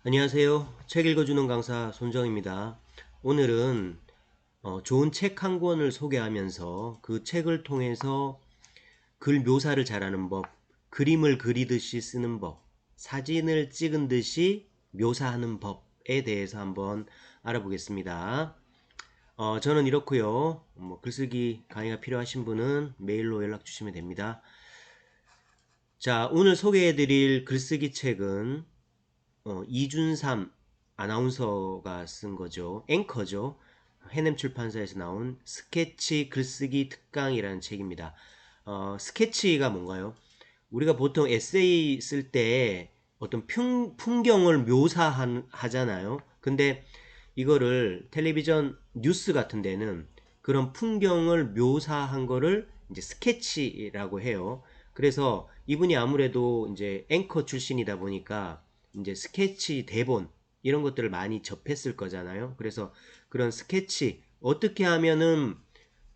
안녕하세요. 책 읽어주는 강사 손정입니다. 오늘은 좋은 책 한 권을 소개하면서 그 책을 통해서 글 묘사를 잘하는 법, 그림을 그리듯이 쓰는 법, 사진을 찍은 듯이 묘사하는 법에 대해서 한번 알아보겠습니다. 저는 이렇고요. 글쓰기 강의가 필요하신 분은 메일로 연락 주시면 됩니다. 자, 오늘 소개해드릴 글쓰기 책은 이준삼 아나운서가 쓴 거죠. 앵커죠. 해냄 출판사에서 나온 스케치 글쓰기 특강이라는 책입니다. 스케치가 뭔가요? 우리가 보통 에세이 쓸 때 어떤 풍경을 묘사하잖아요. 근데 이거를 텔레비전 뉴스 같은 데는 그런 풍경을 묘사한 거를 이제 스케치라고 해요. 그래서 이분이 아무래도 이제 앵커 출신이다 보니까 이제 스케치 대본 이런 것들을 많이 접했을 거잖아요. 그래서 그런 스케치 어떻게 하면은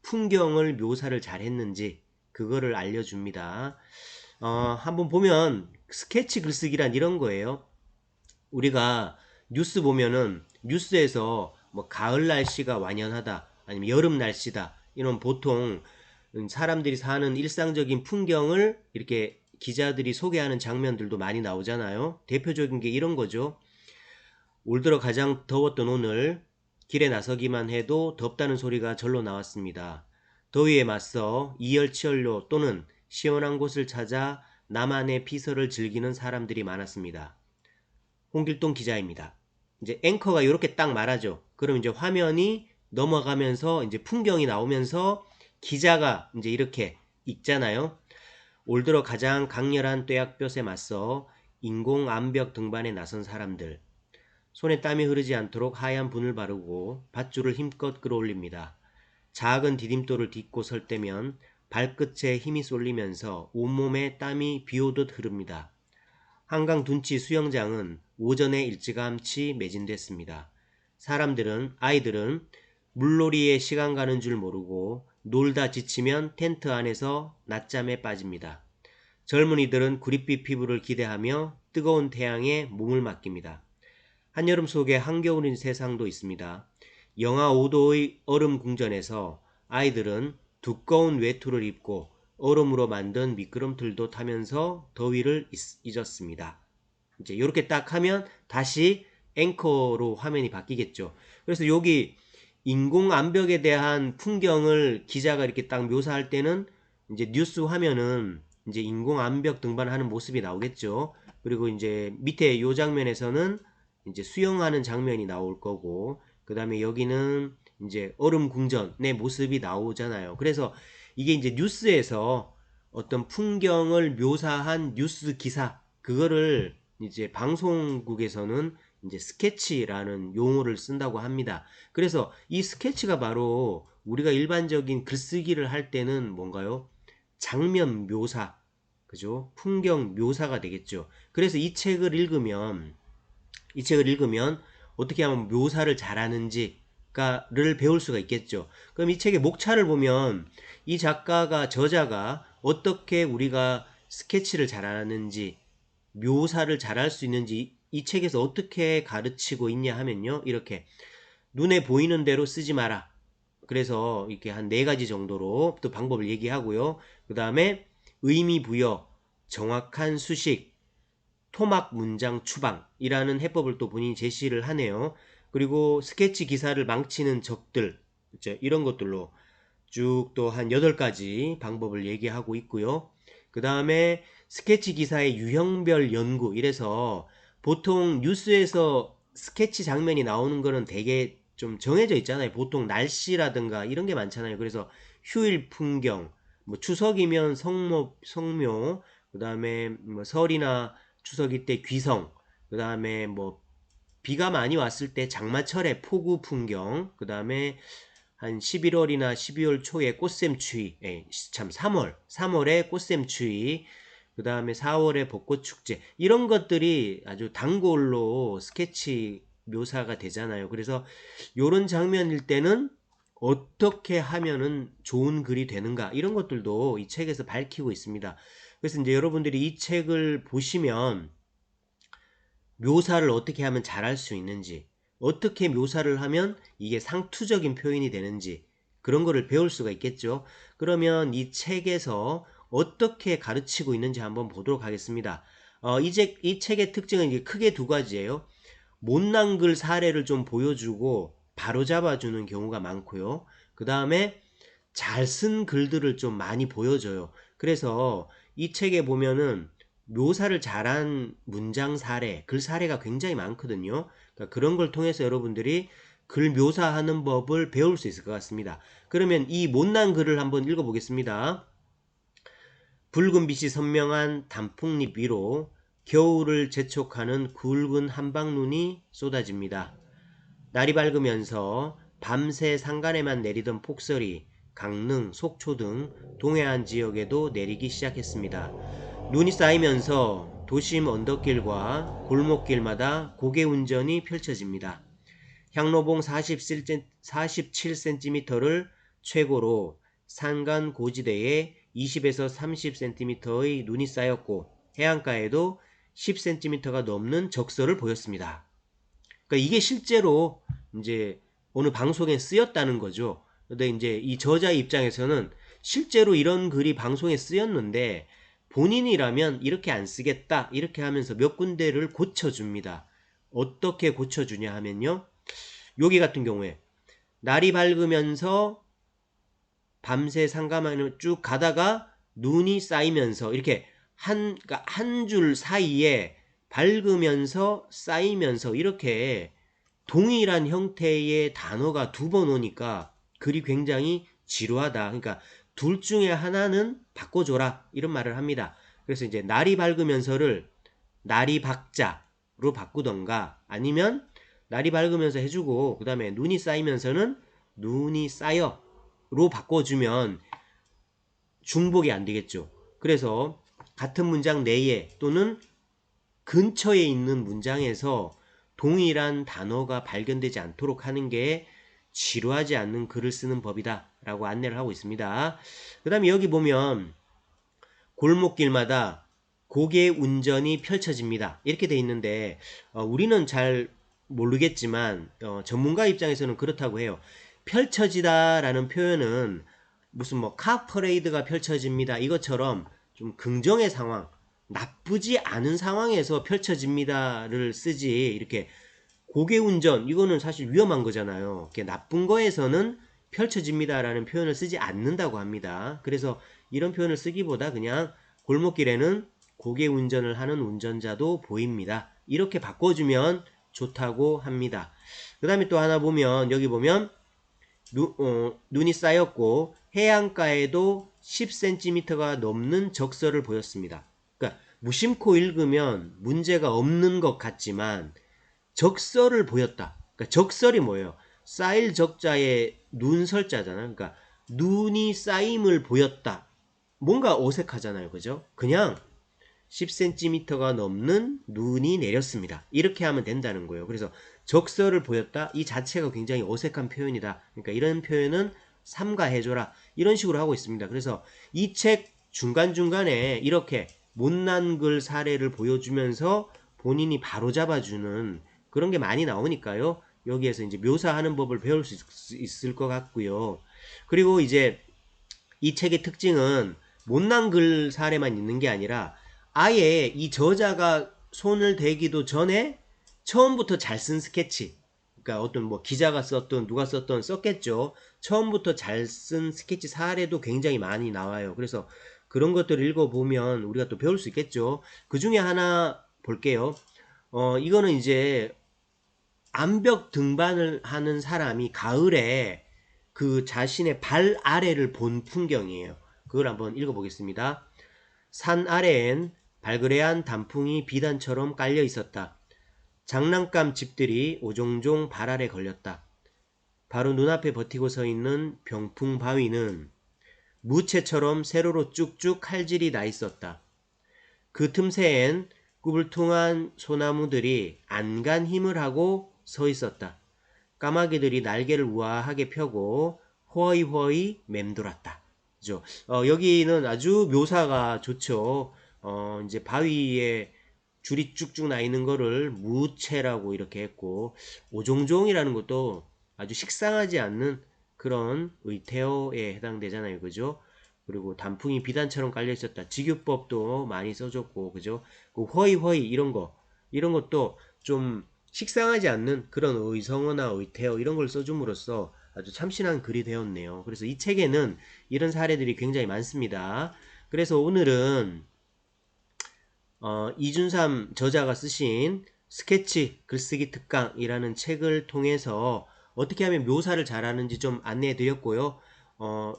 풍경을 묘사를 잘 했는지 그거를 알려줍니다. 한번 보면 스케치 글쓰기란 이런 거예요. 우리가 뉴스 보면은 뉴스에서 뭐 가을 날씨가 완연하다 아니면 여름 날씨다 이런 보통 사람들이 사는 일상적인 풍경을 이렇게 기자들이 소개하는 장면들도 많이 나오잖아요. 대표적인 게 이런 거죠. 올 들어 가장 더웠던 오늘 길에 나서기만 해도 덥다는 소리가 절로 나왔습니다. 더위에 맞서 이열치열로 또는 시원한 곳을 찾아 나만의 피서를 즐기는 사람들이 많았습니다. 홍길동 기자입니다. 이제 앵커가 이렇게 딱 말하죠. 그럼 이제 화면이 넘어가면서 이제 풍경이 나오면서 기자가 이제 이렇게 읽잖아요. 올 들어 가장 강렬한 뙤약볕에 맞서 인공 암벽 등반에 나선 사람들. 손에 땀이 흐르지 않도록 하얀 분을 바르고 밧줄을 힘껏 끌어올립니다. 작은 디딤돌을 딛고 설 때면 발끝에 힘이 쏠리면서 온몸에 땀이 비오듯 흐릅니다. 한강 둔치 수영장은 오전에 일찌감치 매진됐습니다. 아이들은 물놀이에 시간 가는 줄 모르고 놀다 지치면 텐트 안에서 낮잠에 빠집니다. 젊은이들은 구릿빛 피부를 기대하며 뜨거운 태양에 몸을 맡깁니다. 한여름 속에 한겨울인 세상도 있습니다. 영하 5도의 얼음 궁전에서 아이들은 두꺼운 외투를 입고 얼음으로 만든 미끄럼틀도 타면서 더위를 잊었습니다. 이제 이렇게 딱 하면 다시 앵커로 화면이 바뀌겠죠. 그래서 여기 인공 암벽에 대한 풍경을 기자가 이렇게 딱 묘사할 때는 이제 뉴스 화면은 이제 인공 암벽 등반하는 모습이 나오겠죠. 그리고 이제 밑에 이 장면에서는 이제 수영하는 장면이 나올 거고, 그 다음에 여기는 이제 얼음 궁전의 모습이 나오잖아요. 그래서 이게 이제 뉴스에서 어떤 풍경을 묘사한 뉴스 기사, 그거를 이제 방송국에서는 이제 스케치라는 용어를 쓴다고 합니다. 그래서 이 스케치가 바로 우리가 일반적인 글쓰기를 할 때는 뭔가요? 장면 묘사, 그죠? 풍경 묘사가 되겠죠. 그래서 이 책을 읽으면 어떻게 하면 묘사를 잘하는지를 배울 수가 있겠죠. 그럼 이 책의 목차를 보면 이 저자가 어떻게 우리가 스케치를 잘하는지, 묘사를 잘할 수 있는지 이 책에서 어떻게 가르치고 있냐 하면요. 이렇게 눈에 보이는 대로 쓰지 마라. 그래서 이렇게 한 네 가지 정도로 또 방법을 얘기하고요. 그 다음에 의미 부여, 정확한 수식, 토막 문장 추방이라는 해법을 또 본인이 제시를 하네요. 그리고 스케치 기사를 망치는 적들, 그렇죠? 이런 것들로 쭉 또 한 8가지 방법을 얘기하고 있고요. 그 다음에 스케치 기사의 유형별 연구, 이래서 보통 뉴스에서 스케치 장면이 나오는 거는 되게 좀 정해져 있잖아요. 보통 날씨라든가 이런 게 많잖아요. 그래서 휴일 풍경, 뭐 추석이면 성묘, 그 다음에 뭐 설이나 추석일 때 귀성, 그 다음에 뭐 비가 많이 왔을 때 장마철의 폭우 풍경, 그 다음에 한 11월이나 12월 초에 꽃샘추위, 3월에 꽃샘추위, 그 다음에 4월에 벚꽃축제, 이런 것들이 아주 단골로 스케치 묘사가 되잖아요. 그래서 이런 장면일 때는 어떻게 하면은 좋은 글이 되는가, 이런 것들도 이 책에서 밝히고 있습니다. 그래서 이제 여러분들이 이 책을 보시면 묘사를 어떻게 하면 잘할 수 있는지, 어떻게 묘사를 하면 이게 상투적인 표현이 되는지 그런 거를 배울 수가 있겠죠. 그러면 이 책에서 어떻게 가르치고 있는지 한번 보도록 하겠습니다. 이 책의 특징은 이제 크게 두 가지예요. 못난 글 사례를 좀 보여주고 바로 잡아주는 경우가 많고요. 그 다음에 잘 쓴 글들을 좀 많이 보여줘요. 그래서 이 책에 보면은 묘사를 잘한 문장 사례, 글 사례가 굉장히 많거든요. 그러니까 그런 걸 통해서 여러분들이 글 묘사하는 법을 배울 수 있을 것 같습니다. 그러면 이 못난 글을 한번 읽어보겠습니다. 붉은 빛이 선명한 단풍잎 위로 겨울을 재촉하는 굵은 한방눈이 쏟아집니다. 날이 밝으면서 밤새 산간에만 내리던 폭설이 강릉, 속초 등 동해안 지역에도 내리기 시작했습니다. 눈이 쌓이면서 도심 언덕길과 골목길마다 고개 운전이 펼쳐집니다. 향로봉 47cm를 최고로 산간 고지대에 20에서 30cm의 눈이 쌓였고 해안가에도 10cm가 넘는 적설을 보였습니다. 그러니까 이게 실제로 이제 어느 방송에 쓰였다는 거죠. 근데 이제 이 저자의 입장에서는 실제로 이런 글이 방송에 쓰였는데 본인이라면 이렇게 안 쓰겠다 이렇게 하면서 몇 군데를 고쳐줍니다. 어떻게 고쳐주냐 하면요. 여기 같은 경우에 날이 밝으면서 밤새 상가만을 쭉 가다가 눈이 쌓이면서 이렇게 그러니까 한 줄 사이에 밝으면서 쌓이면서 이렇게 동일한 형태의 단어가 두 번 오니까 글이 굉장히 지루하다. 그러니까 둘 중에 하나는 바꿔줘라 이런 말을 합니다. 그래서 이제 날이 밝으면서를 날이 박자로 바꾸던가 아니면 날이 밝으면서 해주고 그 다음에 눈이 쌓이면서는 눈이 쌓여로 바꿔주면 중복이 안 되겠죠. 그래서 같은 문장 내에 또는 근처에 있는 문장에서 동일한 단어가 발견되지 않도록 하는 게 지루하지 않는 글을 쓰는 법이다 라고 안내를 하고 있습니다. 그 다음에 여기 보면 골목길마다 고개 운전이 펼쳐집니다. 이렇게 돼 있는데 우리는 잘 모르겠지만 전문가 입장에서는 그렇다고 해요. 펼쳐지다 라는 표현은 무슨 뭐 카퍼레이드가 펼쳐집니다. 이것처럼 좀 긍정의 상황, 나쁘지 않은 상황에서 펼쳐집니다를 쓰지 이렇게 고개운전 이거는 사실 위험한 거잖아요. 나쁜 거에서는 펼쳐집니다라는 표현을 쓰지 않는다고 합니다. 그래서 이런 표현을 쓰기보다 그냥 골목길에는 고개운전을 하는 운전자도 보입니다. 이렇게 바꿔주면 좋다고 합니다. 그 다음에 또 하나 보면 여기 보면 눈이 쌓였고 해안가에도 10cm가 넘는 적설을 보였습니다. 그러니까 무심코 읽으면 문제가 없는 것 같지만 적설을 보였다. 그러니까 적설이 뭐예요? 쌓일 적자에 눈설자잖아요. 그러니까 눈이 쌓임을 보였다. 뭔가 어색하잖아요. 그죠? 그냥 10cm가 넘는 눈이 내렸습니다. 이렇게 하면 된다는 거예요. 그래서 적설을 보였다. 이 자체가 굉장히 어색한 표현이다. 그러니까 이런 표현은 삼가해줘라. 이런 식으로 하고 있습니다. 그래서 이 책 중간중간에 이렇게 못난 글 사례를 보여주면서 본인이 바로잡아주는 그런 게 많이 나오니까요. 여기에서 이제 묘사하는 법을 배울 수 있을 것 같고요. 그리고 이제 이 책의 특징은 못난 글 사례만 있는 게 아니라 아예 이 저자가 손을 대기도 전에 처음부터 잘 쓴 스케치, 그러니까 어떤 뭐 기자가 썼던 누가 썼던 썼겠죠. 처음부터 잘 쓴 스케치 사례도 굉장히 많이 나와요. 그래서 그런 것들을 읽어보면 우리가 또 배울 수 있겠죠. 그 중에 하나 볼게요. 이거는 이제 암벽 등반을 하는 사람이 가을에 그 자신의 발 아래를 본 풍경이에요. 그걸 한번 읽어보겠습니다. 산 아래엔 발그레한 단풍이 비단처럼 깔려 있었다. 장난감 집들이 오종종 발 아래 걸렸다. 바로 눈앞에 버티고 서 있는 병풍 바위는 무채처럼 세로로 쭉쭉 칼질이 나 있었다. 그 틈새엔 꾸불퉁한 소나무들이 안간 힘을 하고 서 있었다. 까마귀들이 날개를 우아하게 펴고 허이허이 맴돌았다. 그죠? 여기는 아주 묘사가 좋죠. 이제 바위에 줄이 쭉쭉 나 있는 거를 무채라고 이렇게 했고, 오종종이라는 것도 아주 식상하지 않는 그런 의태어에 해당되잖아요. 그죠? 그리고 단풍이 비단처럼 깔려 있었다. 직유법도 많이 써줬고, 그죠? 그 허이허이 이런 것도 좀 식상하지 않는 그런 의성어나 의태어 이런 걸 써줌으로써 아주 참신한 글이 되었네요. 그래서 이 책에는 이런 사례들이 굉장히 많습니다. 그래서 오늘은 이준삼 저자가 쓰신 스케치 글쓰기 특강이라는 책을 통해서 어떻게 하면 묘사를 잘하는지 좀 안내해 드렸고요.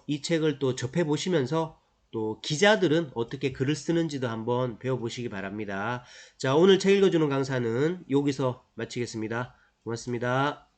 이 책을 또 접해 보시면서 또 기자들은 어떻게 글을 쓰는지도 한번 배워보시기 바랍니다. 자, 오늘 책 읽어주는 강사는 여기서 마치겠습니다. 고맙습니다.